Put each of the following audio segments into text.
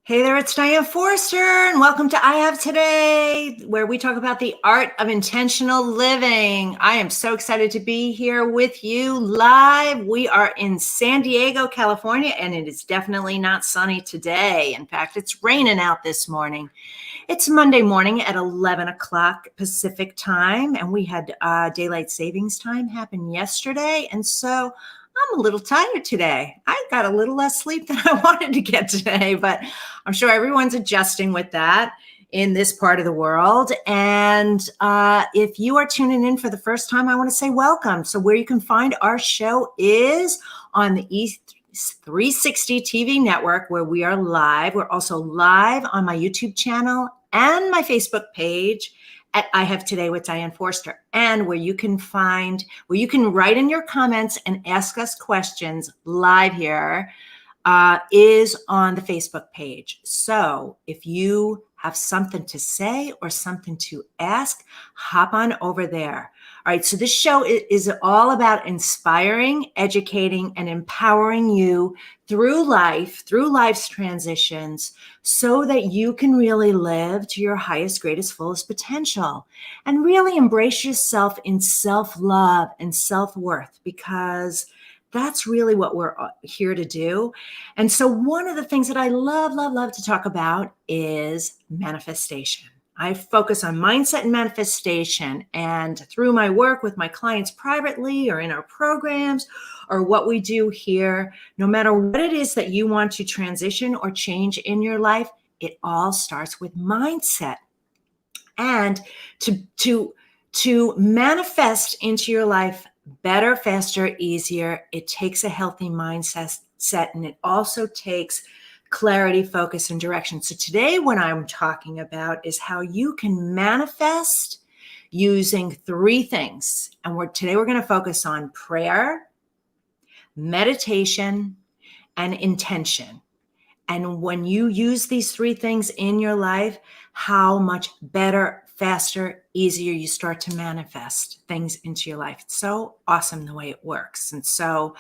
Hey there, it's Diane Forster, and welcome to I Have Today, where we talk about the art of intentional living. I am so excited to be here with you live. We are in San Diego, California, and it is definitely not sunny today. In fact, it's raining out this morning. It's Monday morning at 11 o'clock Pacific time, and we had daylight savings time happen yesterday, and so I'm a little tired today. I got a little less sleep than I wanted to get today, but I'm sure everyone's adjusting with that in this part of the world. And if you are tuning in for the first time, I want to say welcome. So where you can find our show is on the E360 TV network, where we are live. We're also live on my YouTube channel and my Facebook page at I Have Today with Diane Forster, and where you can write in your comments and ask us questions live here is on the Facebook page. So if you have something to say or something to ask, hop on over there. All right, so this show is all about inspiring, educating, and empowering you through life's transitions, so that you can really live to your highest, greatest, fullest potential and really embrace yourself in self-love and self-worth, because that's really what we're here to do. And so one of the things that I love to talk about is manifestation. I focus on mindset and manifestation, and through my work with my clients privately or in our programs or what we do here, no matter what it is that you want to transition or change in your life, it all starts with mindset. And to manifest into your life better, faster, easier, it takes a healthy mindset, and it also takes clarity, focus, and direction. So today what I'm talking about is how you can manifest using three things. And today we're going to focus on prayer, meditation, and intention. And when you use these three things in your life, how much better, faster, easier you start to manifest things into your life. It's so awesome the way it works. And so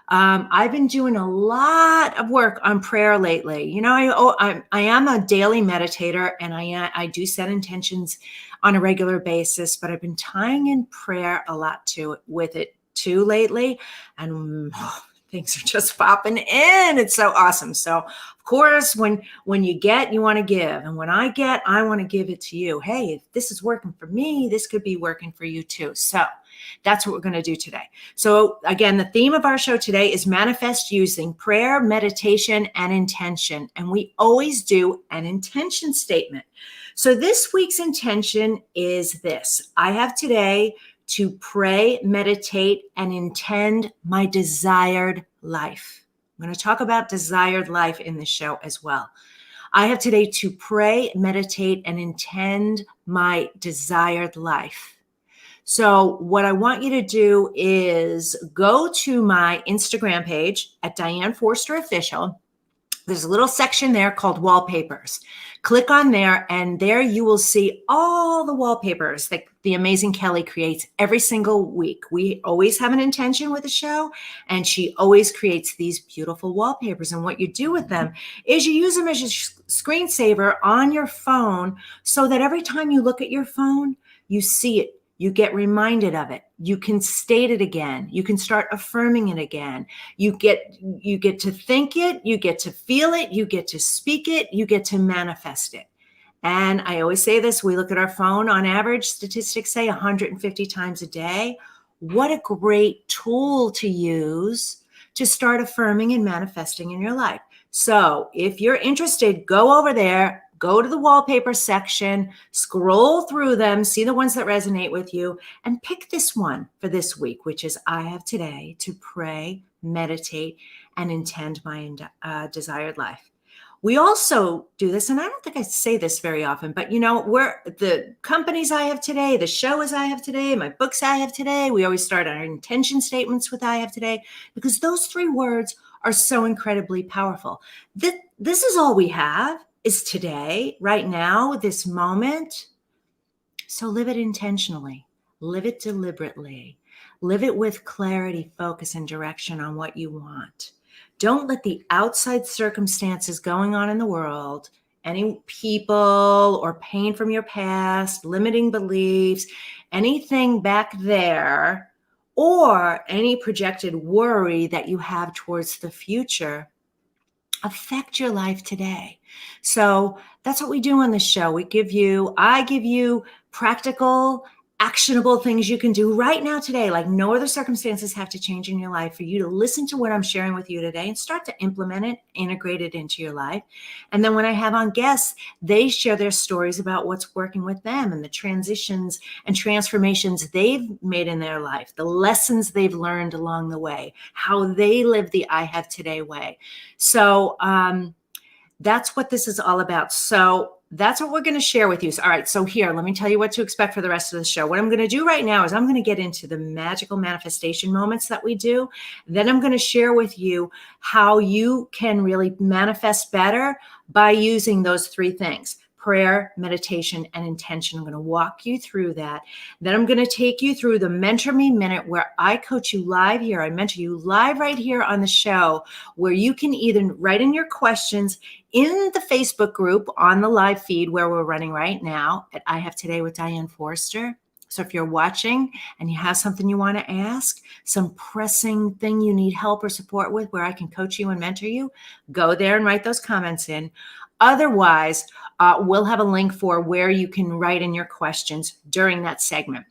I've been doing a lot of work on prayer lately. You know, I am a daily meditator, and I do set intentions on a regular basis, but I've been tying in prayer a lot with it too lately. And things are just popping in. It's so awesome. So of course, when you get, you want to give. And when I get, I want to give it to you. Hey, if this is working for me, this could be working for you too. So that's what we're going to do today. So again, the theme of our show today is manifest using prayer, meditation, and intention. And we always do an intention statement. So this week's intention is this: I have today to pray, meditate, and intend my desired life. I'm going to talk about desired life in the show as well. I have today to pray, meditate, and intend my desired life. So what I want you to do is go to my Instagram page at Diane Forster Official. There's a little section there called wallpapers. Click on there, and there you will see all the wallpapers that the amazing Kelly creates every single week. We always have an intention with the show, and she always creates these beautiful wallpapers. And what you do with them is you use them as your screensaver on your phone, so that every time you look at your phone, you see it. You get reminded of it. You can state it again. You can start affirming it again. You get to think it. You get to feel it. You get to speak it. You get to manifest it. And I always say this: we look at our phone on average, statistics say 150 times a day. What a great tool to use to start affirming and manifesting in your life. So if you're interested, go over there. Go to the wallpaper section, scroll through them, see the ones that resonate with you, and pick this one for this week, which is I have today to pray, meditate, and intend my desired life. We also do this, and I don't think I say this very often, but you know, the companies I have today, the show is I have today, my books I have today, we always start our intention statements with I have today, because those three words are so incredibly powerful. This is all we have, is today, right now, this moment. So live it intentionally, live it deliberately, live it with clarity, focus, and direction on what you want. Don't let the outside circumstances going on in the world, any people or pain from your past, limiting beliefs, anything back there, or any projected worry that you have towards the future affect your life today. So that's what we do on the show. I give you practical, actionable things you can do right now today. Like no other circumstances have to change in your life for you to listen to what I'm sharing with you today and start to implement it, integrate it into your life. And then when I have on guests, they share their stories about what's working with them and the transitions and transformations they've made in their life, the lessons they've learned along the way, how they live the I Have Today way. So that's what this is all about. So that's what we're going to share with you. So, all right. So here, let me tell you what to expect for the rest of the show. What I'm going to do right now is I'm going to get into the magical manifestation moments that we do. Then I'm going to share with you how you can really manifest better by using those three things: prayer, meditation, and intention. I'm going to walk you through that. Then I'm going to take you through the Mentor Me Minute, where I coach you live here. I mentor you live right here on the show, where you can either write in your questions in the Facebook group on the live feed where we're running right now at I Have Today with Diane Forster. So if you're watching and you have something you want to ask, some pressing thing you need help or support with where I can coach you and mentor you, go there and write those comments in. Otherwise, we'll have a link for where you can write in your questions during that segment.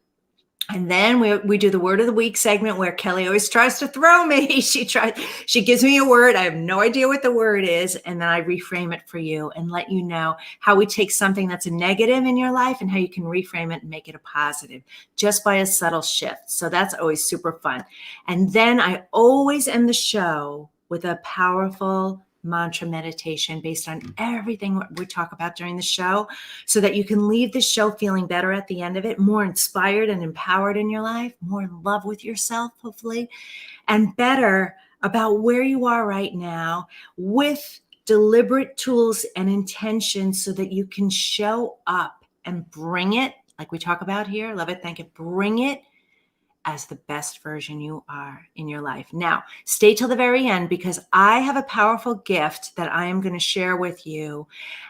And then we do the word of the week segment, where Kelly always tries to throw me. She gives me a word. I have no idea what the word is. And then I reframe it for you and let you know how we take something that's a negative in your life and how you can reframe it and make it a positive just by a subtle shift. So that's always super fun. And then I always end the show with a powerful mantra meditation based on everything we talk about during the show, so that you can leave the show feeling better at the end of it, more inspired and empowered in your life, more in love with yourself, hopefully, and better about where you are right now with deliberate tools and intentions so that you can show up and bring it, like we talk about here, love it, thank it, bring it as the best version you are in your life. Now, stay till the very end, because I have a powerful gift that I am going to share with you.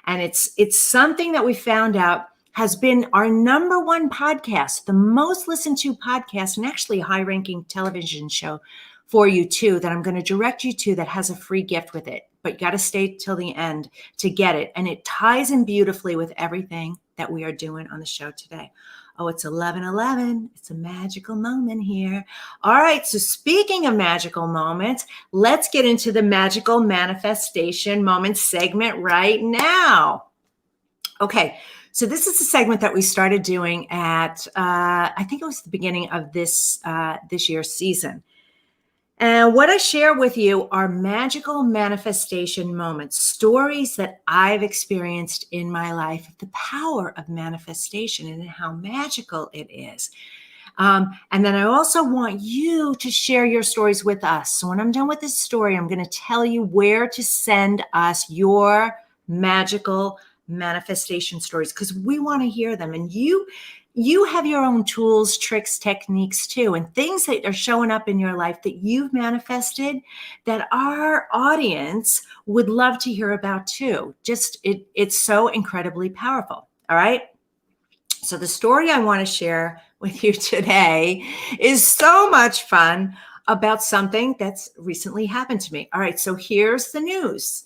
And it's something that we found out has been our number one podcast, the most listened to podcast, and actually a high-ranking television show for you too, that I'm going to direct you to, that has a free gift with it. But you got to stay till the end to get it. And it ties in beautifully with everything that we are doing on the show today. Oh, it's 11:11. It's a magical moment here. All right. So speaking of magical moments, let's get into the magical manifestation moments segment right now. Okay. So this is a segment that we started doing at, I think it was the beginning of this year's season. And what I share with you are magical manifestation moments, stories that I've experienced in my life, the power of manifestation and how magical it is. And then I also want you to share your stories with us. So when I'm done with this story, I'm going to tell you where to send us your magical manifestation stories, because we want to hear them. And you have your own tools, tricks, techniques too, and things that are showing up in your life that you've manifested that our audience would love to hear about too. It's so incredibly powerful. All right. So the story I want to share with you today is so much fun, about something that's recently happened to me. All right. So here's the news.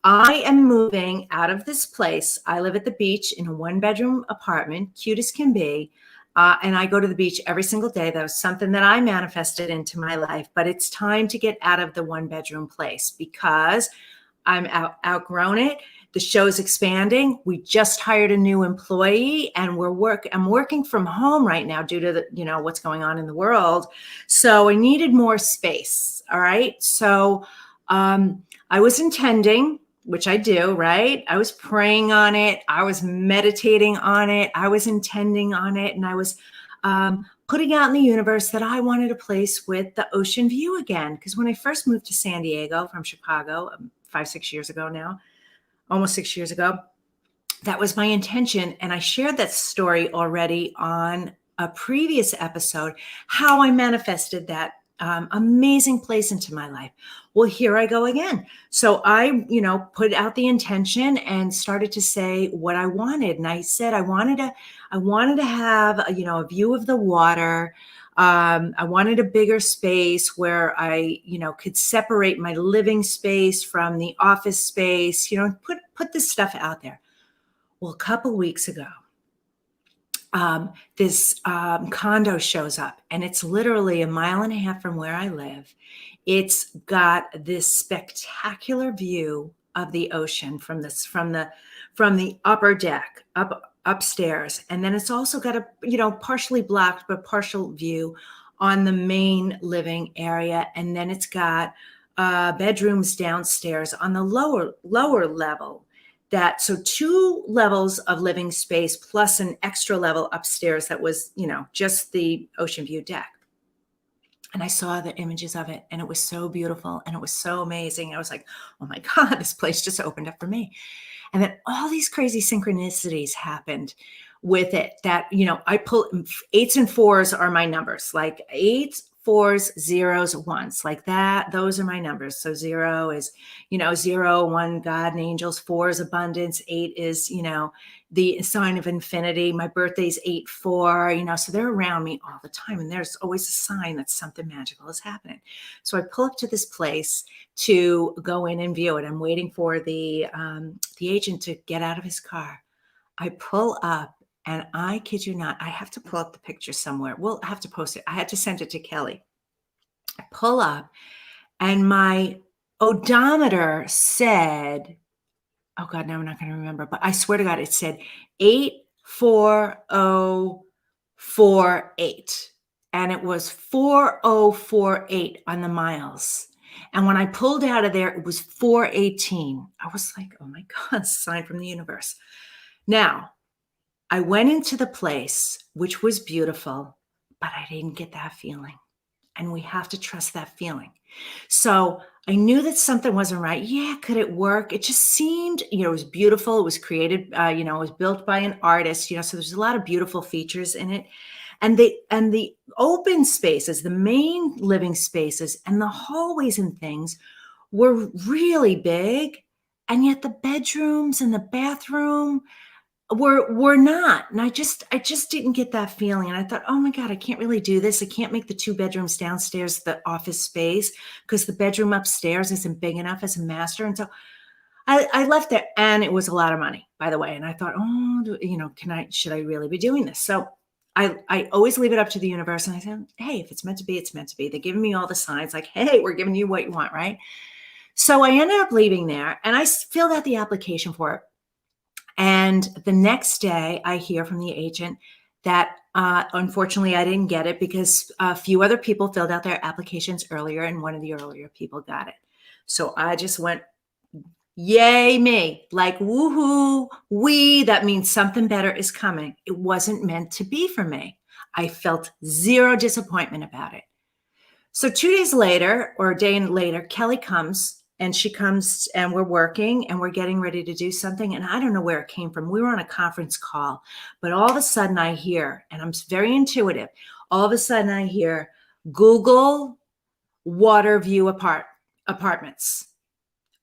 I am moving out of this place. I live at the beach in a 1-bedroom apartment, cute as can be. And I go to the beach every single day. That was something that I manifested into my life. But it's time to get out of the 1-bedroom place because I'm outgrown it. The show's expanding. We just hired a new employee, and I'm working from home right now due to what's going on in the world. So I needed more space. All right. So I was intending, which I do, right? I was praying on it. I was meditating on it. I was intending on it. And I was putting out in the universe that I wanted a place with the ocean view again. Because when I first moved to San Diego from Chicago, 5-6 years ago now, almost 6 years ago, that was my intention. And I shared that story already on a previous episode, how I manifested that amazing place into my life. Well, here I go again. So I, put out the intention and started to say what I wanted. And I said I wanted to have a view of the water. I wanted a bigger space where I, could separate my living space from the office space. Put this stuff out there. Well, a couple weeks ago, this condo shows up, and it's literally a mile and a half from where I live. It's got this spectacular view of the ocean from the upper deck upstairs, and then it's also got a partially blocked but partial view on the main living area, and then it's got bedrooms downstairs on the lower level. So 2 levels of living space plus an extra level upstairs that was, just the ocean view deck. And I saw the images of it, and it was so beautiful and it was so amazing. I was like, oh my God, this place just opened up for me. And then all these crazy synchronicities happened with it that, I pull 8s and 4s are my numbers, like 8, 4s, 0s, 1s, like that. Those are my numbers. So 0 is, 0, 1, God and angels. 4 is abundance. 8 is, the sign of infinity. My birthday's 8/4, so they're around me all the time. And there's always a sign that something magical is happening. So I pull up to this place to go in and view it. I'm waiting for the agent to get out of his car. I pull up. And I kid you not, I have to pull up the picture somewhere. We'll have to post it. I had to send it to Kelly. I pull up, and my odometer said, oh God, now I'm not going to remember, but I swear to God, it said 84048. And it was 4048 on the miles. And when I pulled out of there, it was 418. I was like, oh my God, sign from the universe. Now, I went into the place, which was beautiful, but I didn't get that feeling. And we have to trust that feeling. So I knew that something wasn't right. Yeah, could it work? It just seemed, it was beautiful. It was created, it was built by an artist, so there's a lot of beautiful features in it. And the open spaces, the main living spaces and the hallways and things were really big. And yet the bedrooms and the bathroom were not. And I just didn't get that feeling. And I thought, oh my God, I can't really do this. I can't make the 2 bedrooms downstairs the office space because the bedroom upstairs isn't big enough as a master. And so I left there, and it was a lot of money, by the way. And I thought, should I really be doing this? So I always leave it up to the universe. And I said, hey, if it's meant to be, it's meant to be. They're giving me all the signs like, hey, we're giving you what you want, right? So I ended up leaving there, and I filled out the application for it. And the next day I hear from the agent that unfortunately I didn't get it because a few other people filled out their applications earlier, and one of the earlier people got it. So I just went, yay me, like woohoo, that means something better is coming. It wasn't meant to be for me. I felt zero disappointment about it. So 2 days later, or a day later, Kelly comes. And she comes, and we're working, and we're getting ready to do something. And I don't know where it came from. We were on a conference call, but all of a sudden I hear, and I'm very intuitive, all of a sudden I hear, Google water view apartments,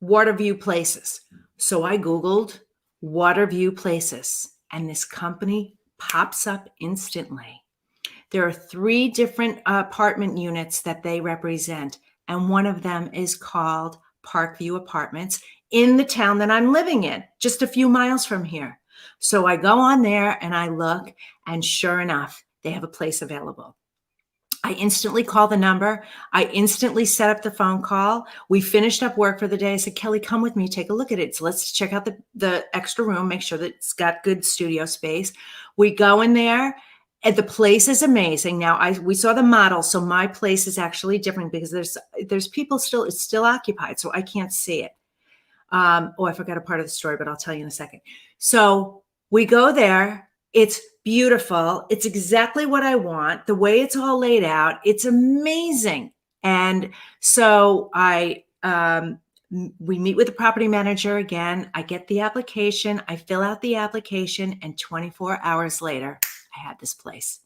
water view places. So I Googled water view places, and this company pops up instantly. There are 3 different apartment units that they represent, and one of them is called Parkview Apartments in the town that I'm living in, just a few miles from here. So I go on there and I look, and sure enough, they have a place available. I instantly call the number. I instantly set up the phone call. We finished up work for the day. I said, Kelly, come with me, take a look at it. So let's check out the extra room, make sure that it's got good studio space. We go in there. And the place is amazing. Now we saw the model, so my place is actually different because there's people still, it's still occupied, so I can't see it. I forgot a part of the story, but I'll tell you in a second. So we go there. It's beautiful. It's exactly what I want. The way it's all laid out, it's amazing. And so we meet with the property manager again. I get the application. I fill out the application, and 24 hours later, I had this place.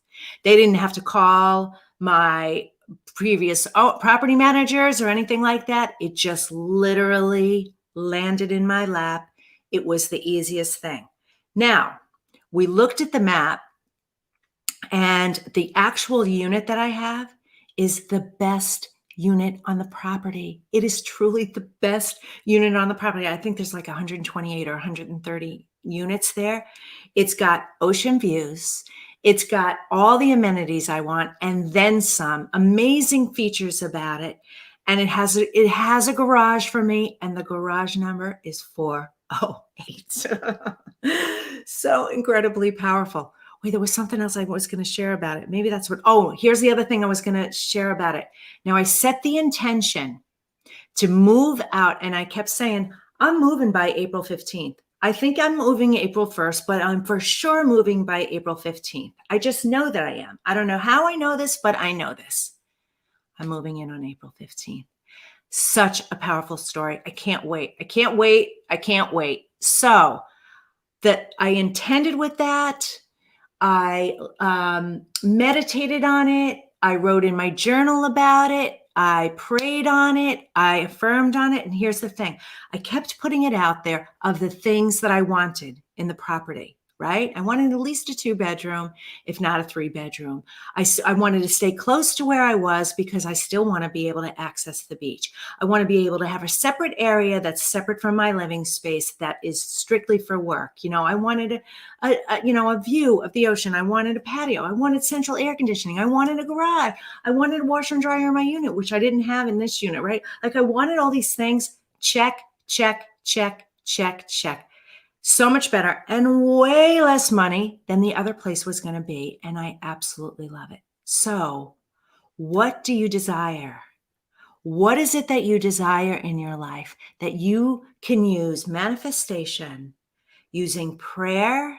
They didn't have to call my previous property managers or anything like that. It just literally landed in my lap. It was the easiest thing. Now, we looked at the map, and the actual unit that I have is the best unit on the property. It is truly the best unit on the property. I think there's like 128 or 130 units there. It's got ocean views. It's got all the amenities I want and then some. Amazing features about it. And it has a garage for me, and the garage number is 408. So incredibly powerful. Wait, there was something else I was going to share about it. Maybe that's here's the other thing I was going to share about it. Now, I set the intention to move out, and I kept saying, I'm moving by April 15th. I think I'm moving April 1st, but I'm for sure moving by April 15th. I just know that I am. I don't know how I know this, but I know this. I'm moving in on April 15th. Such a powerful story. I can't wait. I can't wait. I can't wait. So that I intended with that. I meditated on it. I wrote in my journal about it. I prayed on it. I affirmed on it. And here's the thing. I kept putting it out there of the things that I wanted in the property, right? I wanted at least a 2-bedroom, if not a 3-bedroom. I wanted to stay close to where I was because I still want to be able to access the beach. I want to be able to have a separate area that's separate from my living space that is strictly for work. I wanted a view of the ocean. I wanted a patio. I wanted central air conditioning. I wanted a garage. I wanted a washer and dryer in my unit, which I didn't have in this unit, right? Like I wanted all these things. Check, check, check, check, check. So much better and way less money than the other place was going to be. And I absolutely love it. So what do you desire? What is it that you desire in your life that you can use manifestation, using prayer,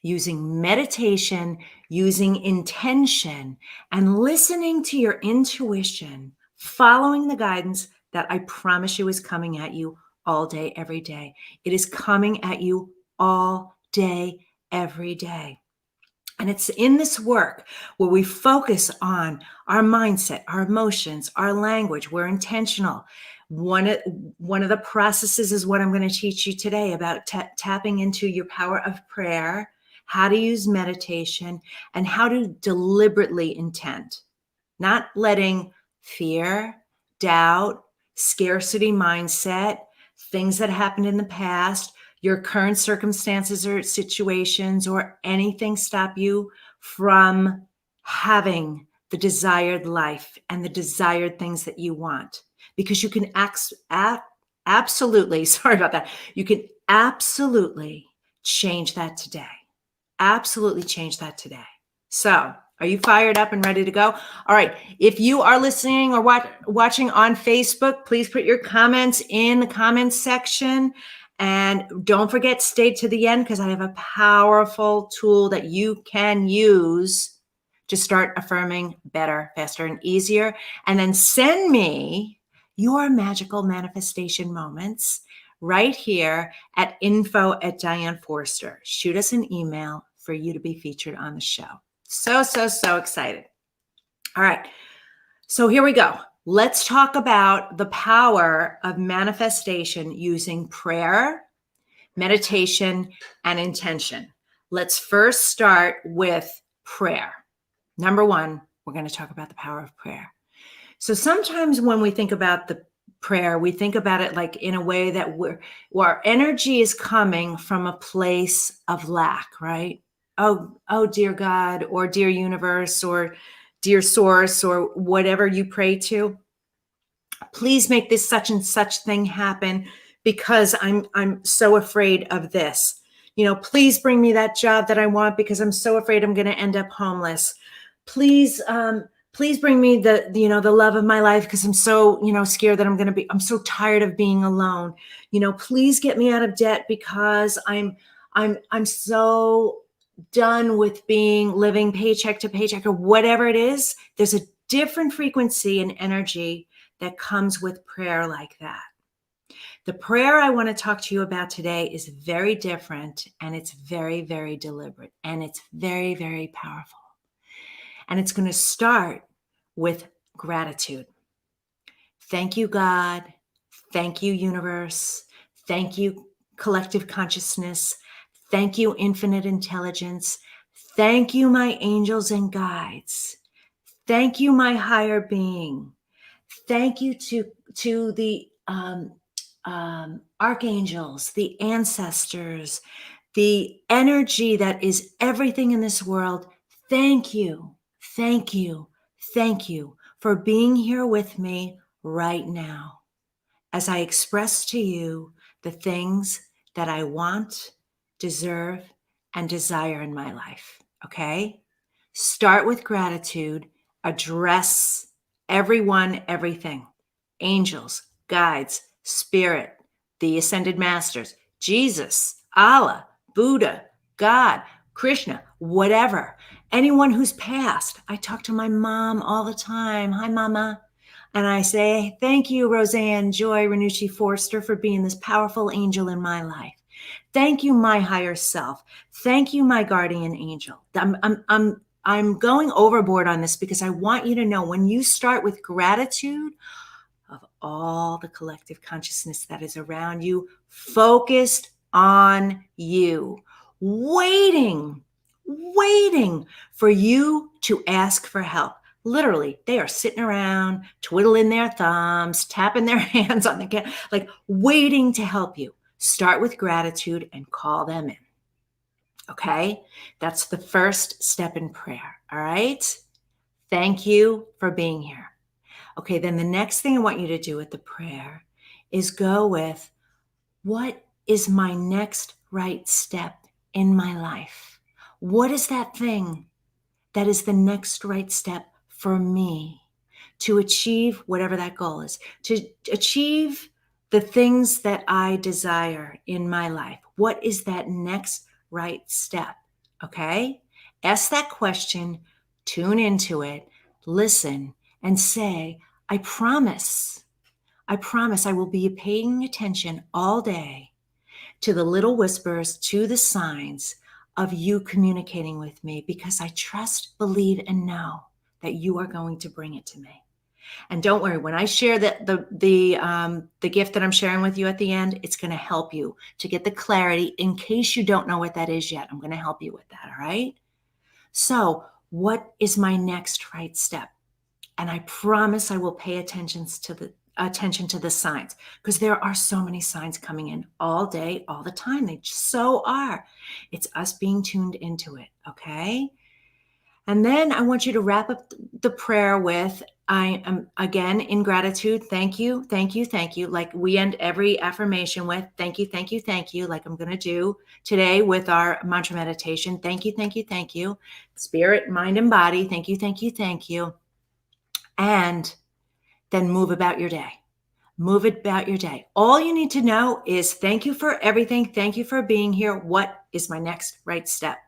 using meditation, using intention, and listening to your intuition, following the guidance that I promise you is coming at you all day, every day. It is coming at you all day, every day. And it's in this work where we focus on our mindset, our emotions, our language. We're intentional. One of the processes is what I'm going to teach you today about tapping into your power of prayer, how to use meditation, and how to deliberately intend, not letting fear, doubt, scarcity mindset, things that happened in the past, your current circumstances or situations or anything stop you from having the desired life and the desired things that you want. Because you can absolutely, sorry about that, you can absolutely change that today. Absolutely change that today. So, are you fired up and ready to go? All right. If you are listening or watching on Facebook, please put your comments in the comments section. And don't forget, stay to the end because I have a powerful tool that you can use to start affirming better, faster, and easier. And then send me your magical manifestation moments right here at info@Diane Forster. Shoot us an email for you to be featured on the show. So excited. All right. So here we go. Let's talk about the power of manifestation using prayer, meditation, and intention. Let's first start with prayer. Number one, we're going to talk about the power of prayer. So sometimes when we think about the prayer, we think about it like in a way that where our energy is coming from a place of lack, right? Oh, dear God, or dear universe, or dear source, or whatever you pray to. Please make this such and such thing happen because I'm so afraid of this. Please bring me that job that I want because I'm so afraid I'm going to end up homeless. Please bring me the love of my life because I'm so, scared that I'm so tired of being alone. Please get me out of debt because I'm so done with living paycheck to paycheck or whatever it is. There's a different frequency and energy that comes with prayer like that. The prayer I want to talk to you about today is very different, and it's very, very deliberate, and it's very, very powerful. And it's going to start with Gratitude. Thank you, God. Thank you, universe. Thank you, collective consciousness. Thank you, infinite intelligence. Thank you, my angels and guides. Thank you, my higher being. Thank you to the archangels, the ancestors, the energy that is everything in this world. Thank you, thank you, thank you for being here with me right now as I express to you the things that I want, deserve, and desire in my life. Okay? Start with gratitude, address everyone, everything. Angels, guides, spirit, the ascended masters, Jesus, Allah, Buddha, God, Krishna, whatever. Anyone who's passed. I talk to my mom all the time. Hi, mama. And I say, thank you, Roseanne Joy Renucci Forster, for being this powerful angel in my life. Thank you, my higher self. Thank you, my guardian angel. I'm going overboard on this because I want you to know when you start with gratitude of all the collective consciousness that is around you, focused on you, waiting for you to ask for help. Literally, they are sitting around, twiddling their thumbs, tapping their hands on the can, like waiting to help you. Start with gratitude and call them in. Okay? That's the first step in prayer. All right? Thank you for being here. Okay, then the next thing I want you to do with the prayer is go with, what is my next right step in my life? What is that thing that is the next right step for me to achieve whatever that goal is, to achieve the things that I desire in my life? What is that next right step? Okay? Ask that question, tune into it, listen, and say, I promise I will be paying attention all day to the little whispers, to the signs of you communicating with me, because I trust, believe, and know that you are going to bring it to me. And don't worry, when I share the gift that I'm sharing with you at the end, it's going to help you to get the clarity in case you don't know what that is yet. I'm going to help you with that. All right. So what is my next right step? And I promise I will pay attention to the signs, because there are so many signs coming in all day, all the time. They so are. It's us being tuned into it. Okay. And then I want you to wrap up the prayer with, I am again in gratitude. Thank you, thank you, thank you. Like we end every affirmation with thank you, thank you, thank you. Like I'm going to do today with our mantra meditation. Thank you, thank you, thank you. Spirit, mind, and body. Thank you, thank you, thank you. And then move about your day. Move about your day. All you need to know is thank you for everything. Thank you for being here. What is my next right step?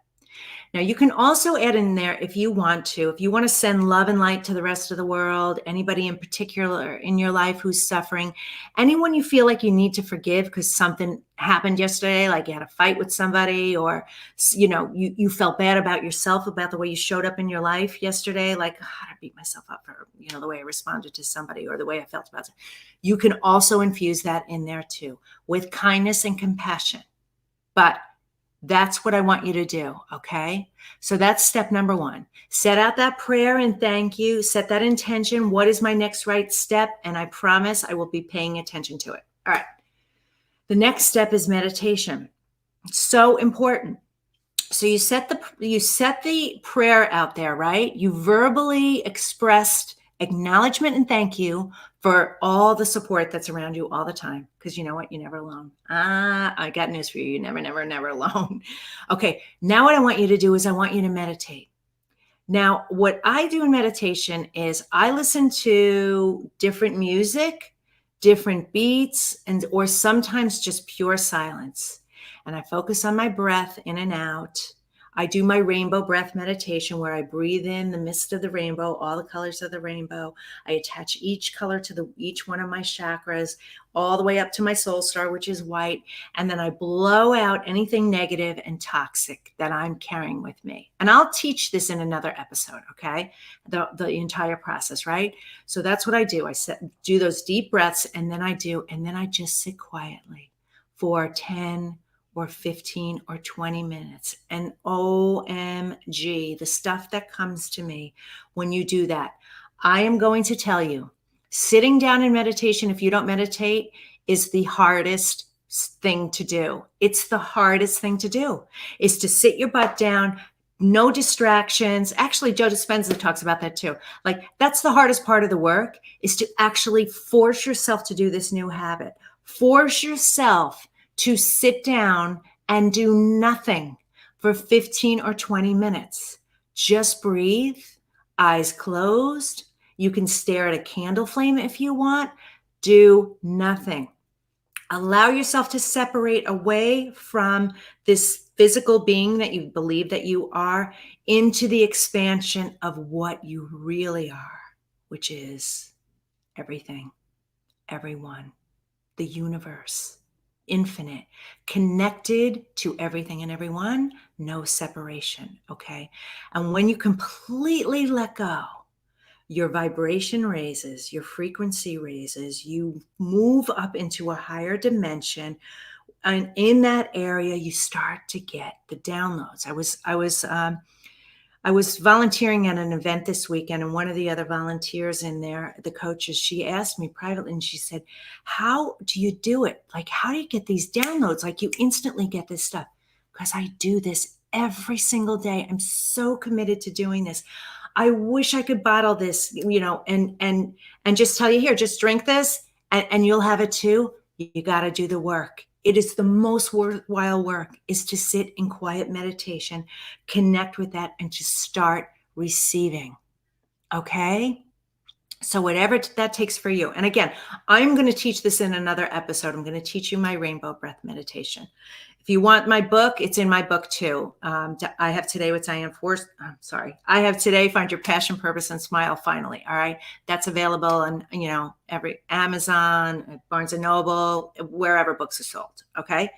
Now, you can also add in there if you want to send love and light to the rest of the world, anybody in particular in your life who's suffering, anyone you feel like you need to forgive because something happened yesterday, like you had a fight with somebody, or, you felt bad about yourself, about the way you showed up in your life yesterday, like, I beat myself up for, the way I responded to somebody or the way I felt about it. You can also infuse that in there too, with kindness and compassion. But that's what I want you to do, okay? So that's step number 1. Set out that prayer and thank you. Set that intention. What is my next right step? And I promise I will be paying attention to it. All right. The next step is meditation. It's so important. So you set the prayer out there, right? You verbally expressed acknowledgement and thank you for all the support that's around you all the time. Because you know what? You're never alone. I got news for you. You're never, never, never alone. Okay. Now what I want you to do is I want you to meditate. Now, what I do in meditation is I listen to different music, different beats, or sometimes just pure silence. And I focus on my breath in and out. I do my rainbow breath meditation where I breathe in the mist of the rainbow, all the colors of the rainbow. I attach each color to each one of my chakras, all the way up to my soul star, which is white. And then I blow out anything negative and toxic that I'm carrying with me. And I'll teach this in another episode, okay? The entire process, right? So that's what I do. Do those deep breaths, and then I just sit quietly for 10 or 15 or 20 minutes. And OMG, the stuff that comes to me when you do that. I am going to tell you, sitting down in meditation, if you don't meditate, is the hardest thing to do. It's the hardest thing to do, is to sit your butt down, no distractions. Actually, Joe Dispenza talks about that too. Like, that's the hardest part of the work, is to actually force yourself to do this new habit. Force yourself to sit down and do nothing for 15 or 20 minutes. Just breathe, eyes closed. You can stare at a candle flame if you want. Do nothing. Allow yourself to separate away from this physical being that you believe that you are into the expansion of what you really are, which is everything, everyone, the universe. Infinite, connected to everything and everyone, no separation, okay? And when you completely let go, your vibration raises, your frequency raises, you move up into a higher dimension. And in that area, you start to get the downloads. I was volunteering at an event this weekend, and one of the other volunteers in there, the coaches, she asked me privately, and she said, how do you do it? Like, how do you get these downloads? Like, you instantly get this stuff. Because I do this every single day. I'm so committed to doing this. I wish I could bottle this, and just tell you, here, just drink this and you'll have it too. You got to do the work. It is the most worthwhile work, is to sit in quiet meditation, connect with that, and just start receiving. Okay? So whatever that takes for you. And again, I'm going to teach this in another episode. I'm going to teach you my rainbow breath meditation. If you want my book, it's in my book too. I have Today with Diane Forster. I have Today, Find Your Passion, Purpose, and Smile Finally. All right. That's available on, every Amazon, Barnes and Noble, wherever books are sold. Okay.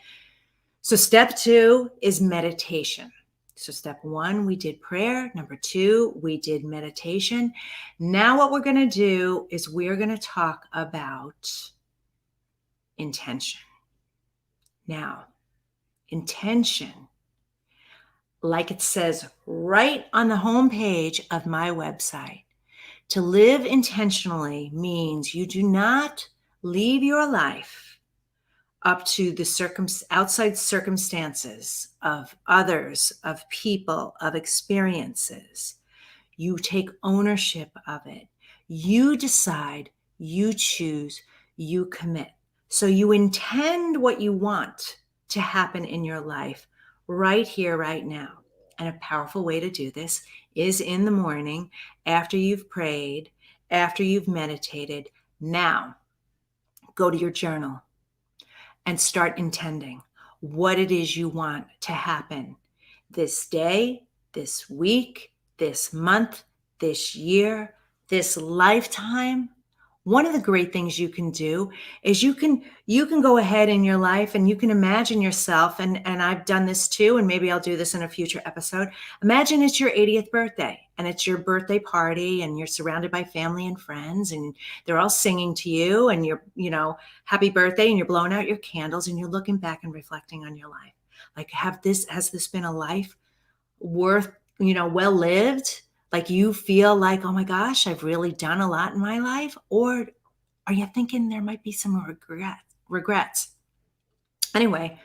So step 2 is meditation. So step 1, we did prayer. Number 2, we did meditation. Now what we're going to do is we're going to talk about intention. Now, intention, like it says right on the homepage of my website, to live intentionally means you do not leave your life up to the outside circumstances of others, of people, of experiences. You take ownership of it. You decide, you choose, you commit. So you intend what you want to happen in your life right here, right now. And a powerful way to do this is in the morning, after you've prayed, after you've meditated. Now, go to your journal and start intending what it is you want to happen this day, this week, this month, this year, this lifetime. One of the great things you can do is you can go ahead in your life and you can imagine yourself, and I've done this too, and maybe I'll do this in a future episode. Imagine it's your 80th birthday and it's your birthday party and you're surrounded by family and friends and they're all singing to you and you're, happy birthday, and you're blowing out your candles and you're looking back and reflecting on your life. Like, has this been a life worth, well lived? Like, you feel like, oh my gosh, I've really done a lot in my life? Or are you thinking there might be some regrets? Anyway,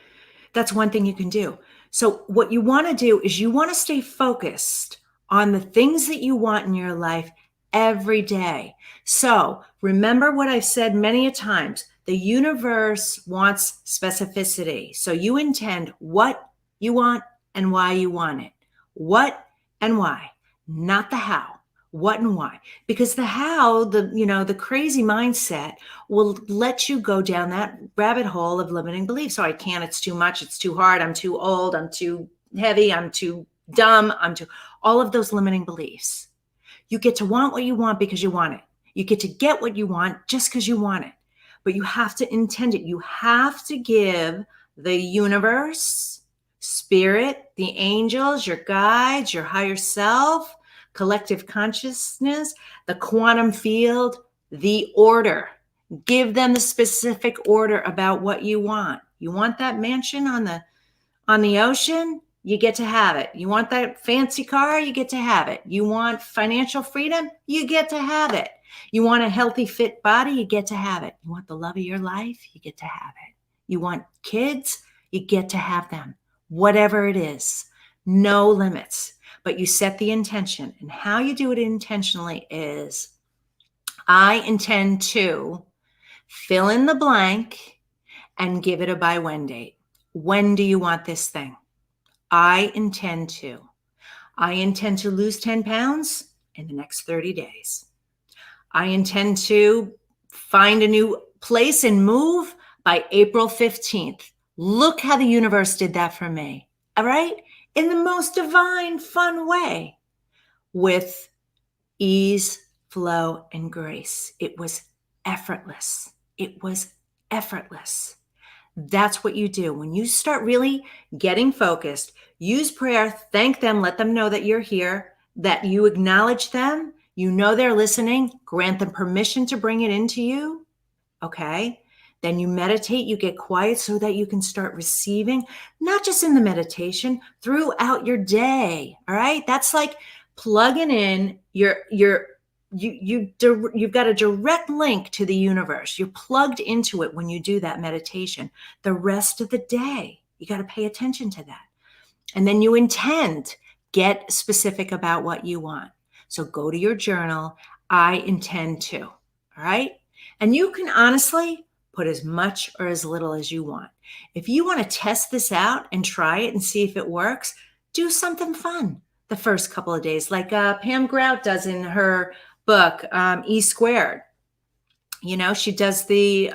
that's one thing you can do. So what you want to do is you want to stay focused on the things that you want in your life every day. So remember what I've said many a times, the universe wants specificity. So you intend what you want and why you want it. What and why. Not the how, what and why. Because the how, the crazy mindset will let you go down that rabbit hole of limiting beliefs. So I can't, it's too much, it's too hard, I'm too old, I'm too heavy, I'm too dumb, all of those limiting beliefs. You get to want what you want because you want it. You get to get what you want just because you want it. But you have to intend it. You have to give the universe, spirit, the angels, your guides, your higher self, collective consciousness, the quantum field, the order. Give them the specific order about what you want. You want that mansion on the ocean? You get to have it. You want that fancy car? You get to have it. You want financial freedom? You get to have it. You want a healthy, fit body? You get to have it. You want the love of your life? You get to have it. You want kids? You get to have them. Whatever it is, no limits. But you set the intention. And how you do it intentionally is, I intend to fill in the blank and give it a by when date. When do you want this thing? I intend to lose 10 pounds in the next 30 days. I intend to find a new place and move by April 15th. Look how the universe did that for me. All right? In the most divine, fun way, with ease, flow, and grace. It was effortless. It was effortless. That's what you do. When you start really getting focused, use prayer, thank them, let them know that you're here, that you acknowledge them, you know they're listening, grant them permission to bring it into you, okay? Then you meditate, you get quiet so that you can start receiving, not just in the meditation, throughout your day, all right? That's like plugging in you've got a direct link to the universe. You're plugged into it when you do that meditation. The rest of the day, you got to pay attention to that. And then you intend, get specific about what you want. So go to your journal. I intend to, all right? And you can honestly put as much or as little as you want. If you want to test this out and try it and see if it works, do something fun the first couple of days, like Pam Grout does in her book, E Squared. You know, she does the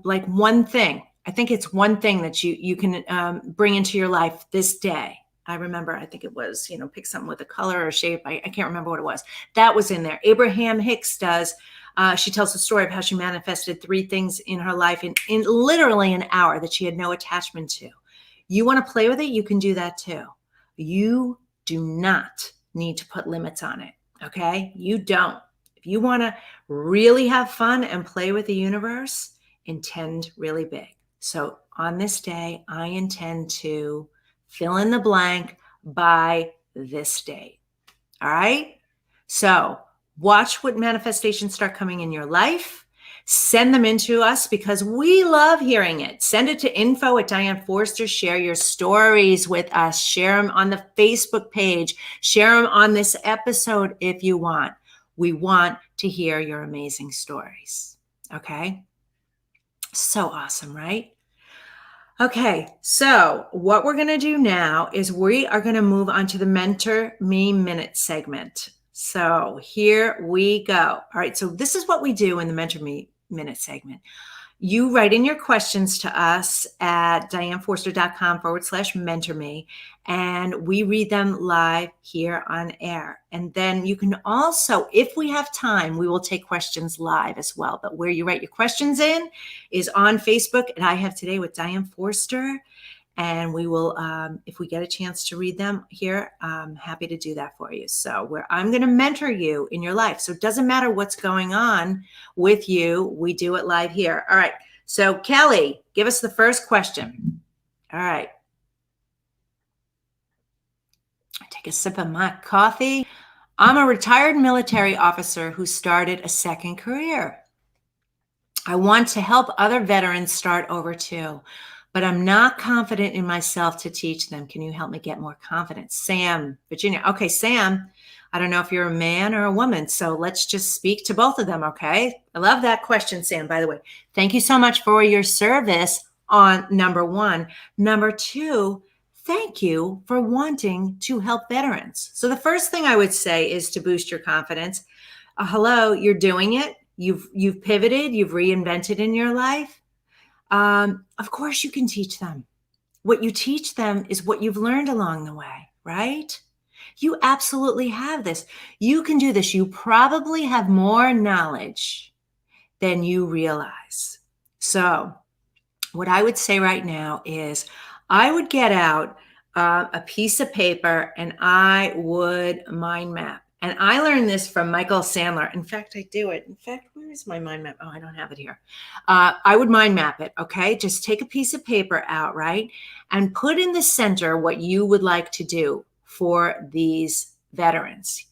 like one thing. I think it's one thing that you can bring into your life this day. I remember, I think it was, pick something with a color or shape. I can't remember what it was. That was in there. Abraham Hicks does. She tells the story of how she manifested 3 things in her life in literally an hour that she had no attachment to. You want to play with it? You can do that too. You do not need to put limits on it. Okay? You don't. If you want to really have fun and play with the universe, intend really big. So on this day, I intend to fill in the blank by this date. All right? So watch what manifestations start coming in your life. Send them into us because we love hearing it. Send it to info@Diane Forster. Share your stories with us. Share them on the Facebook page. Share them on this episode if you want. We want to hear your amazing stories. Okay? So awesome, right? Okay, so what we're going to do now is we are going to move on to the Mentor Me Minute segment. So here we go. All right, so this is what we do in the Mentor Me Minute segment. You write in your questions to us at dianeforster.com/mentorme, and we read them live here on air. And then you can also, if we have time, we will take questions live as well. But where you write your questions in is on Facebook, and I Have Today with Diane Forster. And we will, if we get a chance to read them here, I'm happy to do that for you. So I'm going to mentor you in your life. So it doesn't matter what's going on with you. We do it live here. All right. So Kelly, give us the first question. All right. Take a sip of my coffee. I'm a retired military officer who started a second career. I want to help other veterans start over too, but I'm not confident in myself to teach them. Can you help me get more confidence? Sam, Virginia. Okay, Sam, I don't know if you're a man or a woman, so let's just speak to both of them, okay? I love that question, Sam, by the way. Thank you so much for your service on number 1. Number 2, thank you for wanting to help veterans. So the first thing I would say is to boost your confidence. Hello, you're doing it. You've pivoted, you've reinvented in your life. Of course you can teach them. what you teach them is what you've learned along the way, right? You absolutely have this. You can do this. You probably have more knowledge than you realize. So, what I would say right now is I would get out a piece of paper and I would mind map. And I learned this from Michael Sandler. In fact, I do it. In fact, where is my mind map? Oh, I don't have it here. I would mind map it. Okay. Just take a piece of paper out, right? And put in the center what you would like to do for these veterans,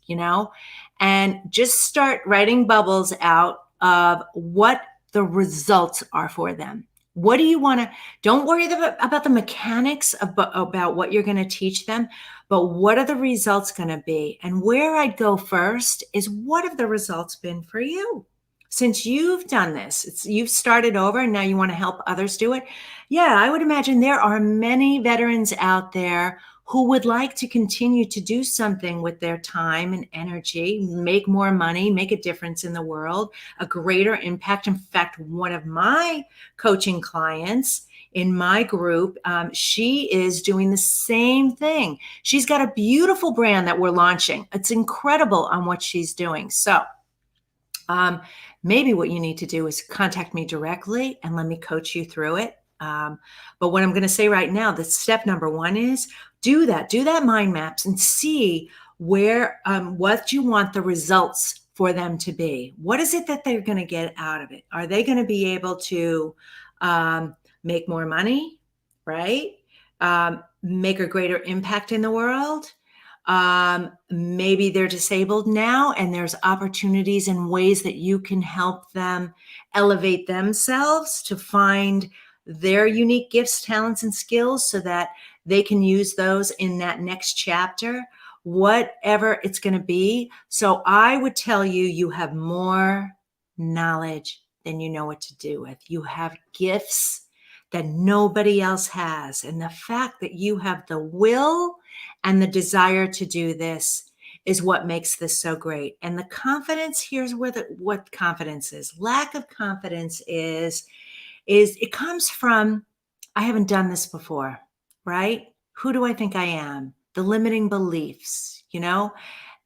and just start writing bubbles out of what the results are for them. What do you want to, don't worry about the mechanics about what you're going to teach them, but what are the results going to be? And where I'd go first is, what have the results been for you? Since you've done this, you've started over and now you want to help others do it. Yeah, I would imagine there are many veterans out there who would like to continue to do something with their time and energy, make more money, make a difference in the world, a greater impact. In fact, one of my coaching clients in my group, she is doing the same thing. She's got a beautiful brand that we're launching. It's incredible on what she's doing. So maybe what you need to do is contact me directly and let me coach you through it. But what I'm going to say right now, the step number one is do that mind maps and see where, what you want the results for them to be. What is it that they're going to get out of it? Are they going to be able to make more money, right? Make a greater impact in the world? Maybe they're disabled now and there's opportunities and ways that you can help them elevate themselves to find their unique gifts, talents, and skills so that they can use those in that next chapter, whatever it's going to be. So I would tell you, you have more knowledge than you know what to do with. You have gifts that nobody else has. And the fact that you have the will and the desire to do this is what makes this so great. And the confidence, here's where what confidence is. Lack of confidence is it comes from, I haven't done this before, right? Who do I think I am? The limiting beliefs,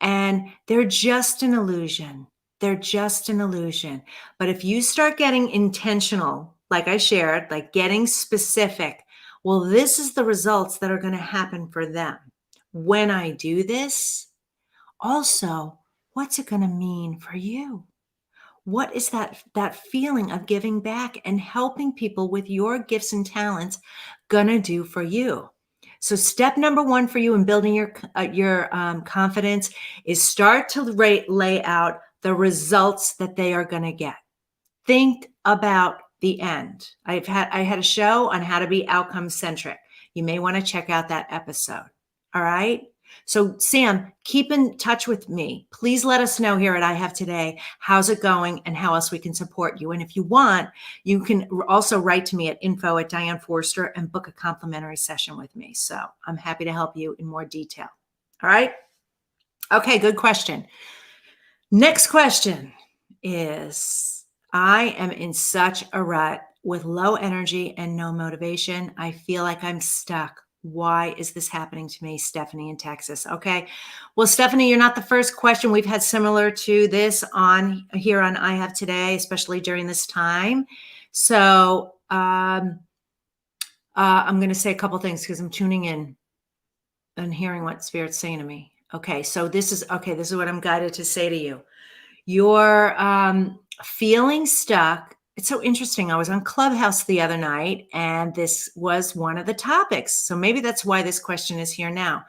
and they're just an illusion. They're just an illusion. But if you start getting intentional, like I shared, like getting specific, well, this is the results that are going to happen for them. When I do this, also, what's it going to mean for you? What is that feeling of giving back and helping people with your gifts and talents gonna do for you? So step number one for you in building your confidence is start to lay out the results that they are going to get. Think about the end. I had a show on how to be outcome centric. You may want to check out that episode. All right. So Sam, keep in touch with me. Please let us know here at I Have Today, how's it going and how else we can support you. And if you want, you can also write to me at info@Diane Forster and book a complimentary session with me. So I'm happy to help you in more detail. All right. Okay. Good question. Next question is, I am in such a rut with low energy and no motivation. I feel like I'm stuck. Why is this happening to me? Stephanie in Texas. Okay. Well, Stephanie, you're not the first question. We've had similar to this on here on I Have Today, especially during this time. So I'm going to say a couple things because I'm tuning in and hearing what Spirit's saying to me. Okay. So this is what I'm guided to say to you. You're feeling stuck. It's so interesting. I was on Clubhouse the other night, and this was one of the topics. So maybe that's why this question is here now,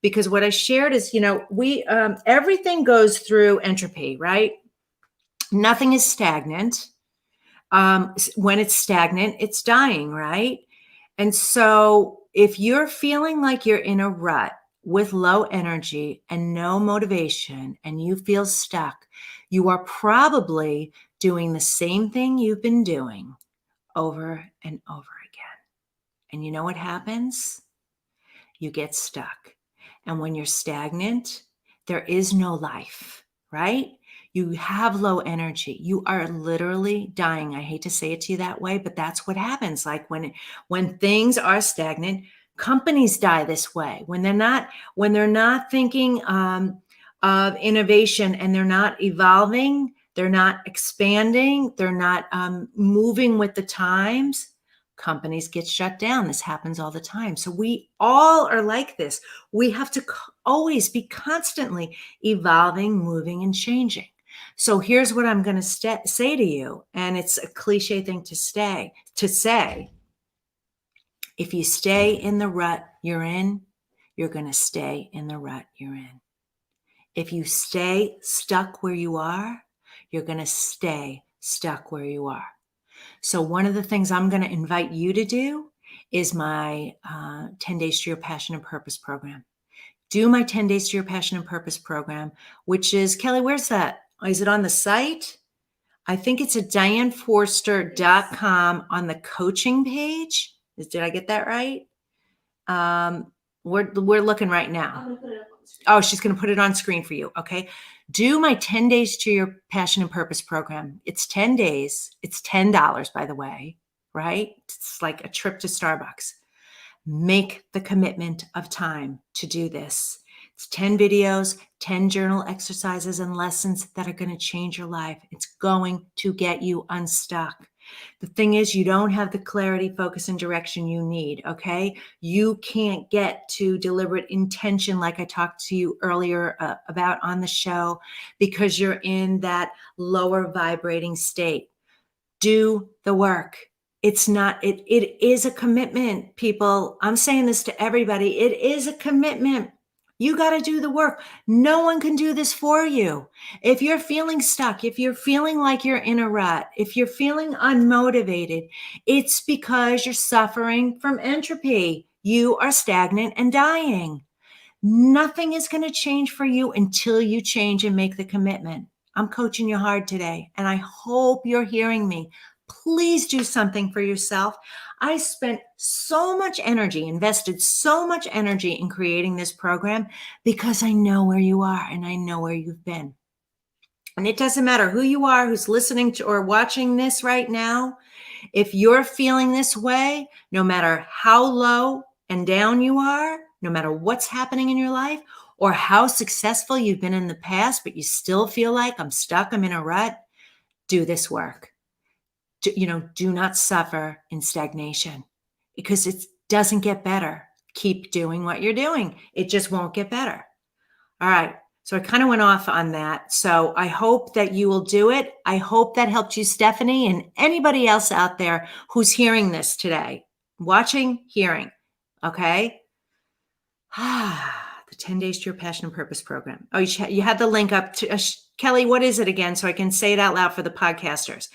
because what I shared is, we everything goes through entropy, right? Nothing is stagnant. When it's stagnant, it's dying, right? And so if you're feeling like you're in a rut with low energy and no motivation, and you feel stuck, you are probably doing the same thing you've been doing over and over again. And you know what happens? You get stuck. And when you're stagnant, there is no life, right? You have low energy. You are literally dying. I hate to say it to you that way, but that's what happens. Like when things are stagnant, companies die this way. When they're not thinking of innovation and they're not evolving, they're not expanding, they're not moving with the times, companies get shut down. This happens all the time. So we all are like this. We have to always be constantly evolving, moving, and changing. So here's what I'm going to say to you, and it's a cliche thing to say. If you stay in the rut you're in, you're going to stay in the rut you're in. If you stay stuck where you are, you're going to stay stuck where you are. So one of the things I'm going to invite you to do is my 10 Days to Your Passion and Purpose program. Do my 10 Days to Your Passion and Purpose program, which is, Kelly, where's that? Is it on the site? I think it's at dianeforster.com on the coaching page. Did I get that right? We're looking right now. I'm going to put it up on screen. Oh, she's going to put it on screen for you. Okay. Do my 10 Days to Your Passion and Purpose program. It's 10 days. It's $10, by the way, right? It's like a trip to Starbucks. Make the commitment of time to do this. It's 10 videos, 10 journal exercises and lessons that are going to change your life. It's going to get you unstuck. The thing is, you don't have the clarity, focus, and direction you need, okay? You can't get to deliberate intention like I talked to you earlier about on the show because you're in that lower vibrating state. Do the work. It is a commitment, people. I'm saying this to everybody. It is a commitment. You got to do the work. No one can do this for you. If you're feeling stuck, if you're feeling like you're in a rut, if you're feeling unmotivated, it's because you're suffering from entropy. You are stagnant and dying. Nothing is going to change for you until you change and make the commitment. I'm coaching you hard today, and I hope you're hearing me. Please do something for yourself. I spent so much energy, invested so much energy in creating this program because I know where you are and I know where you've been. And it doesn't matter who you are, who's listening to or watching this right now. If you're feeling this way, no matter how low and down you are, no matter what's happening in your life or how successful you've been in the past, but you still feel like I'm stuck, I'm in a rut, do this work. Do not suffer in stagnation because it doesn't get better. Keep doing what you're doing. It just won't get better. All right. So I kind of went off on that. So I hope that you will do it. I hope that helped you, Stephanie, and anybody else out there who's hearing this today, watching, hearing. Okay. The 10 Days to Your Passion and Purpose program. Oh, you had the link up to Kelly. What is it again? So I can say it out loud for the podcasters.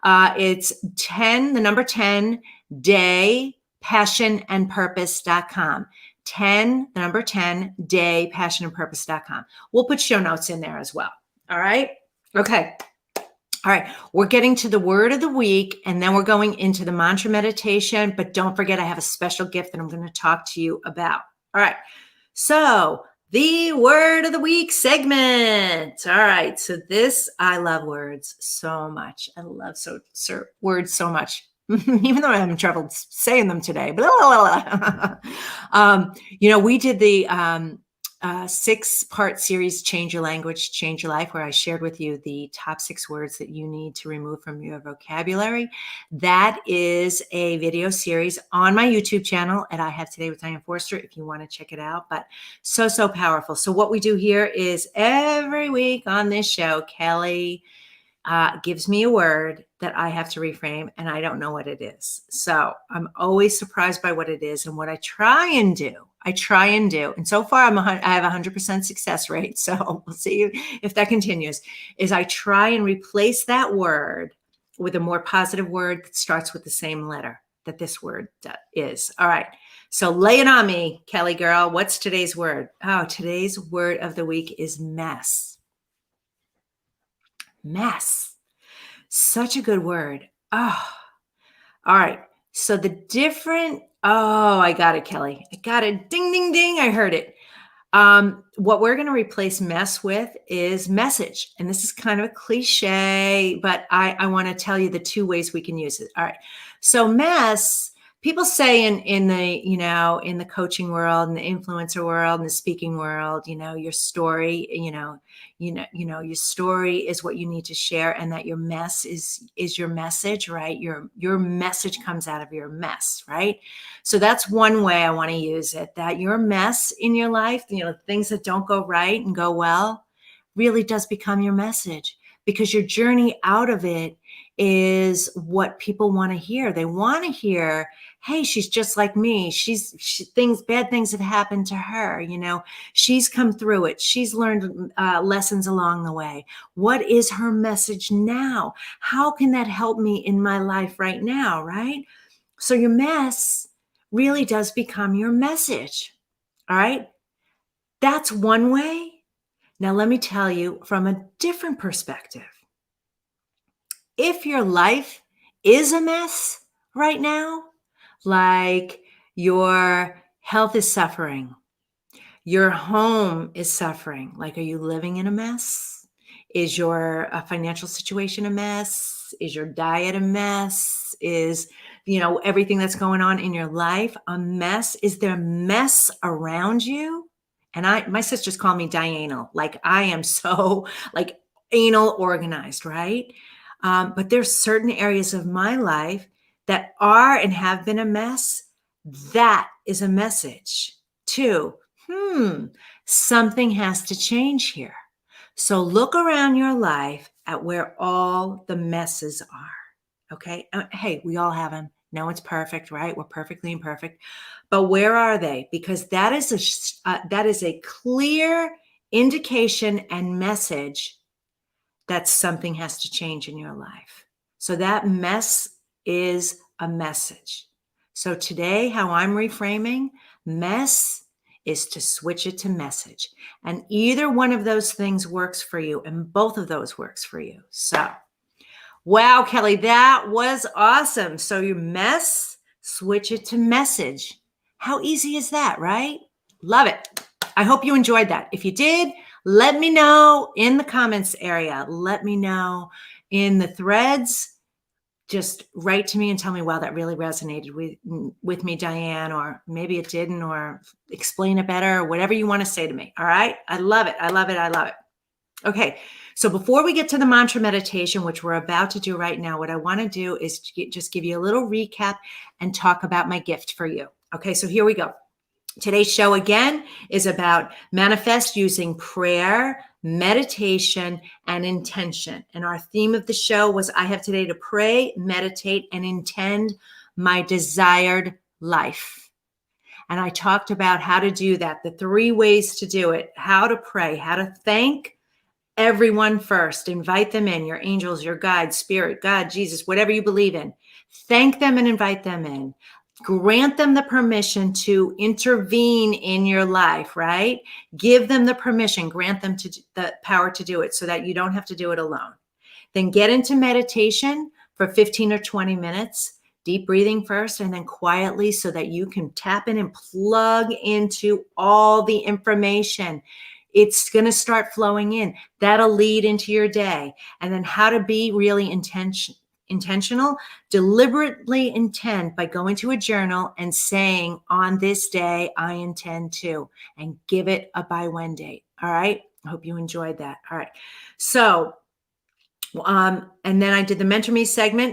It's 10, the number 10, day, passionandpurpose.com. 10, the number 10, day, passionandpurpose.com. We'll put show notes in there as well. All right. Okay. All right. We're getting to the word of the week, and then we're going into the mantra meditation. But don't forget, I have a special gift that I'm going to talk to you about. All right. So the word of the week segment. All right. So I love words so much. I love words so much, even though I'm having trouble saying them today. Blah, blah, blah. We did the 6-part series, Change Your Language, Change Your Life, where I shared with you the top 6 words that you need to remove from your vocabulary. That is a video series on my YouTube channel at I Have Today with Diane Forster, if you want to check it out. But so powerful. So what we do here is every week on this show, Kelly gives me a word that I have to reframe, and I don't know what it is. So I'm always surprised by what it is. And what I try and do, and so far I have 100% success rate. So we'll see if that continues, is I try and replace that word with a more positive word that starts with the same letter that this word is. All right. So lay it on me, Kelly girl. What's today's word? Oh, today's word of the week is mess. Mess. Such a good word. Oh, all right. So I got it, Kelly. I got it. Ding, ding, ding. I heard it. What we're going to replace mess with is message. And this is kind of a cliche, but I want to tell you the two ways we can use it. All right. So mess, people say in the, in the coaching world, in the influencer world, in the speaking world, your story, your story is what you need to share, and that your mess is your message, right? Your message comes out of your mess, right? So that's one way I want to use it, that your mess in your life, things that don't go right and go well, really does become your message, because your journey out of it is what people want to hear. They want to hear, hey, she's just like me. Bad things have happened to her. She's come through it. She's learned lessons along the way. What is her message now? How can that help me in my life right now? Right? So your mess really does become your message. All right. That's one way. Now, let me tell you from a different perspective. If your life is a mess right now, like your health is suffering, your home is suffering, like, are you living in a mess? Is your financial situation a mess? Is your diet a mess? Is, everything that's going on in your life a mess? Is there mess around you? And my sisters call me Diane. Like, I am so like anal organized, right? But there's certain areas of my life that are and have been a mess. That is a message too. Something has to change here. So look around your life at where all the messes are. Okay. Hey, we all have them. No one's perfect, right? We're perfectly imperfect. But where are they? Because that is a clear indication and message that something has to change in your life. So that mess is a message. So today, how I'm reframing mess is to switch it to message. And either one of those things works for you, and both of those works for you. So, wow, Kelly, that was awesome. So your mess, switch it to message. How easy is that, right? Love it. I hope you enjoyed that. If you did, let me know in the comments area. Let me know in the threads. Just write to me and tell me, wow, that really resonated with me, Diane, or maybe it didn't, or explain it better, or whatever you want to say to me. All right. I love it. I love it. I love it. Okay. So before we get to the mantra meditation, which we're about to do right now, what I want to do is just give you a little recap and talk about my gift for you. Okay. So here we go. Today's show, again, is about manifest using prayer, meditation, and intention. And our theme of the show was, I have today to pray, meditate, and intend my desired life. And I talked about how to do that, the 3 ways to do it, how to pray, how to thank everyone first, invite them in, your angels, your guides, spirit, God, Jesus, whatever you believe in. Thank them and invite them in. Grant them the permission to intervene in your life, right? Give them the permission, grant them the power to do it so that you don't have to do it alone. Then get into meditation for 15 or 20 minutes, deep breathing first, and then quietly, so that you can tap in and plug into all the information. It's going to start flowing in. That'll lead into your day. And then how to be really intentional, deliberately intend by going to a journal and saying, on this day, I intend to, and give it a by when date. All right. I hope you enjoyed that. All right. So, and then I did the Mentor Me segment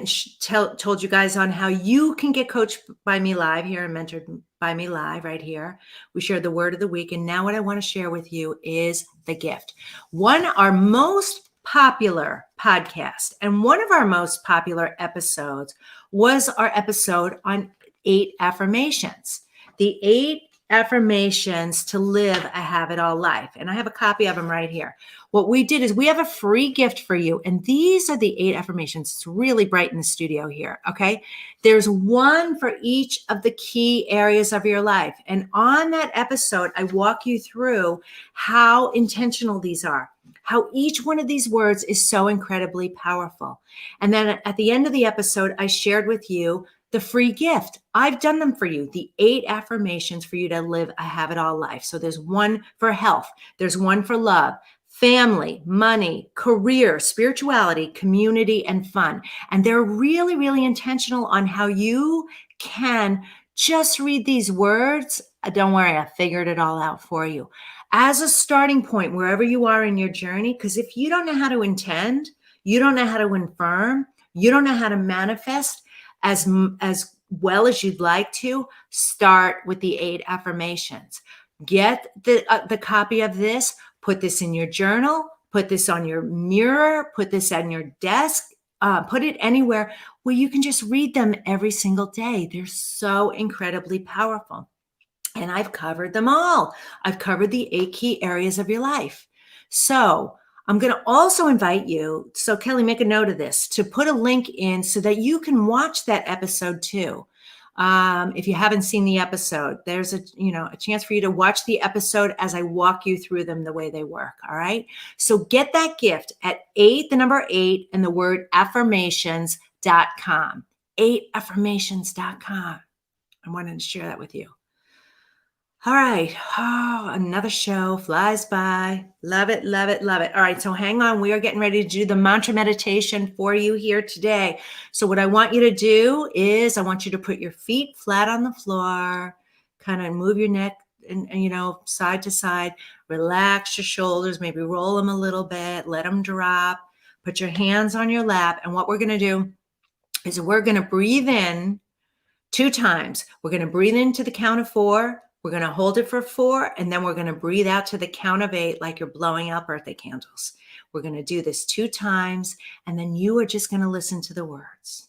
and told you guys on how you can get coached by me live here and mentored by me live right here. We shared the word of the week. And now what I want to share with you is the gift. Our most popular podcast and one of our most popular episodes was our episode on 8 affirmations. The 8 affirmations to live a have it all life. And I have a copy of them right here. What we did is we have a free gift for you. And these are the 8 affirmations. It's really bright in the studio here. Okay. There's one for each of the key areas of your life. And on that episode, I walk you through how intentional these are, how each one of these words is so incredibly powerful. And then at the end of the episode, I shared with you the free gift. I've done them for you. The 8 affirmations for you to live a have it all life. So there's one for health, there's one for love, family, money, career, spirituality, community, and fun. And they're really, really intentional on how you can just read these words. Don't worry, I figured it all out for you. As a starting point, wherever you are in your journey, because if you don't know how to intend, you don't know how to affirm, you don't know how to manifest as well as you'd like to, start with the 8 affirmations. Get the copy of this, put this in your journal, put this on your mirror, put this on your desk, put it anywhere where you can just read them every single day. They're so incredibly powerful. And I've covered them all. I've covered the 8 key areas of your life. So I'm going to also invite you, so Kelly, make a note of this, to put a link in so that you can watch that episode too. If you haven't seen the episode, there's a chance for you to watch the episode as I walk you through them the way they work. All right. So get that gift at 8, the number 8, and the word affirmations.com. 8affirmations.com. I wanted to share that with you. All right. Oh, another show flies by. Love it, love it, love it. All right. So hang on. We are getting ready to do the mantra meditation for you here today. So what I want you to do is I want you to put your feet flat on the floor, kind of move your neck and side to side, relax your shoulders, maybe roll them a little bit, let them drop, put your hands on your lap. And what we're going to do is we're going to breathe in 2 times. We're going to breathe into the count of 4. We're going to hold it for 4, and then we're going to breathe out to the count of 8 like you're blowing out birthday candles. We're going to do this 2 times, and then you are just going to listen to the words.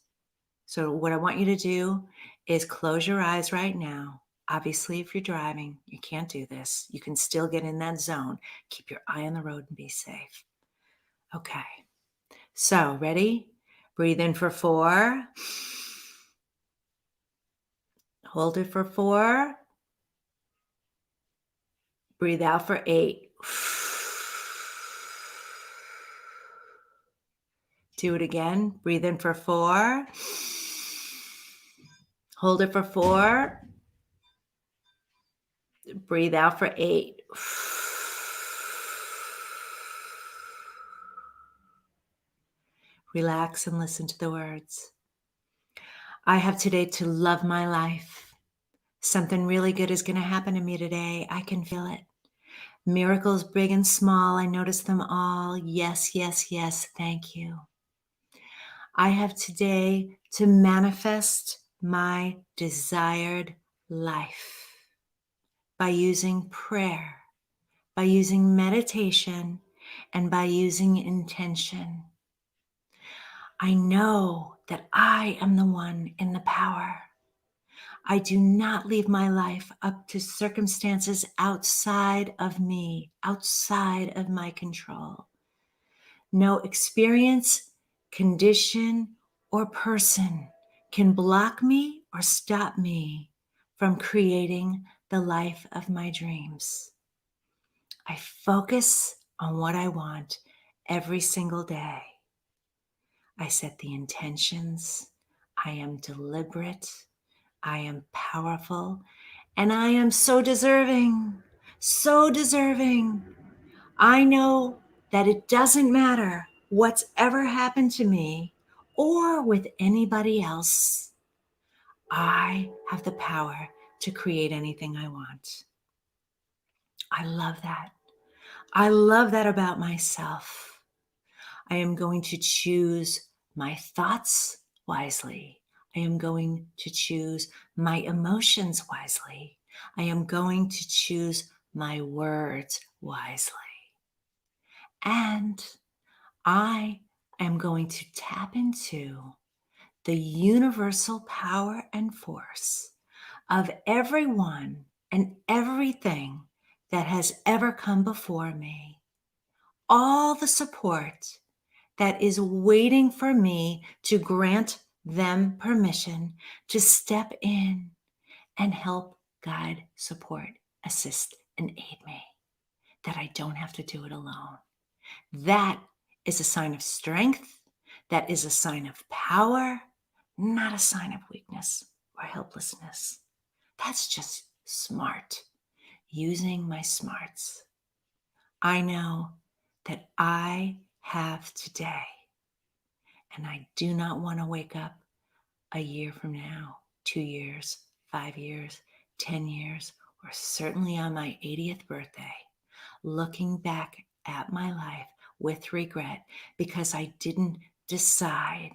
So what I want you to do is close your eyes right now. Obviously, if you're driving, you can't do this. You can still get in that zone. Keep your eye on the road and be safe. Okay. So ready? Breathe in for 4. Hold it for 4. Breathe out for 8. Do it again. Breathe in for 4. Hold it for 4. Breathe out for 8. Relax and listen to the words. I have today to love my life. Something really good is going to happen to me today. I can feel it. Miracles big and small, I notice them all. Yes, yes, yes, thank you. I have today to manifest my desired life by using prayer, by using meditation, and by using intention. I know that I am the one in the power. I do not leave my life up to circumstances outside of me, outside of my control. No experience, condition, or person can block me or stop me from creating the life of my dreams. I focus on what I want every single day. I set the intentions. I am deliberate. I am powerful, and I am so deserving, so deserving. I know that it doesn't matter what's ever happened to me or with anybody else. I have the power to create anything I want. I love that. I love that about myself. I am going to choose my thoughts wisely. I am going to choose my emotions wisely. I am going to choose my words wisely. And I am going to tap into the universal power and force of everyone and everything that has ever come before me. All the support that is waiting for me to grant them permission to step in and help, guide, support, assist, and aid me, that I don't have to do it alone. That is a sign of strength. That is a sign of power. not a sign of weakness or helplessness. That's just smart, using my smarts. I know that I have today, and I do not want to wake up a year from now, 2 years, 5 years, 10 years, or certainly on my 80th birthday, looking back at my life with regret because I didn't decide,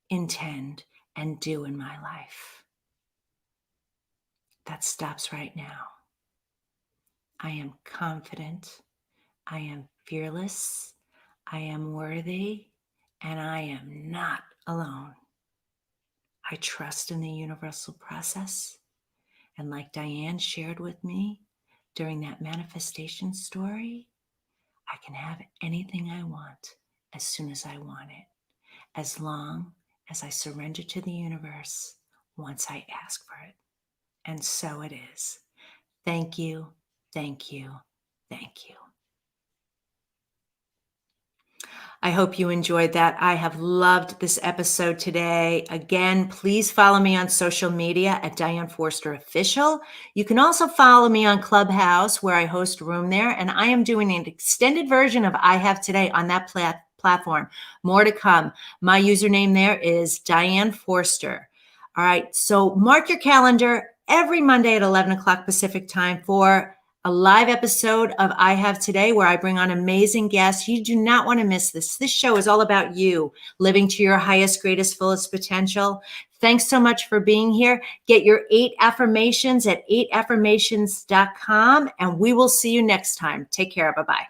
intend, and do in my life. That stops right now. I am confident. I am fearless. I am worthy. And I am not alone. I trust in the universal process. And like Diane shared with me during that manifestation story, I can have anything I want as soon as I want it, as long as I surrender to the universe once I ask for it. And so it is. Thank you, thank you, thank you. I hope you enjoyed that. I have loved this episode today. Again, please follow me on social media at Diane Forster Official. You can also follow me on Clubhouse, where I host a room there, and I am doing an extended version of I Have Today on that platform. More to come. My username there is Diane Forster. All right, so mark your calendar every Monday at 11 o'clock Pacific time for a live episode of I Have Today, where I bring on amazing guests. You do not want to miss this. This show is all about you living to your highest, greatest, fullest potential. Thanks so much for being here. Get your 8 affirmations at 8affirmations.com, and we will see you next time. Take care. Bye-bye.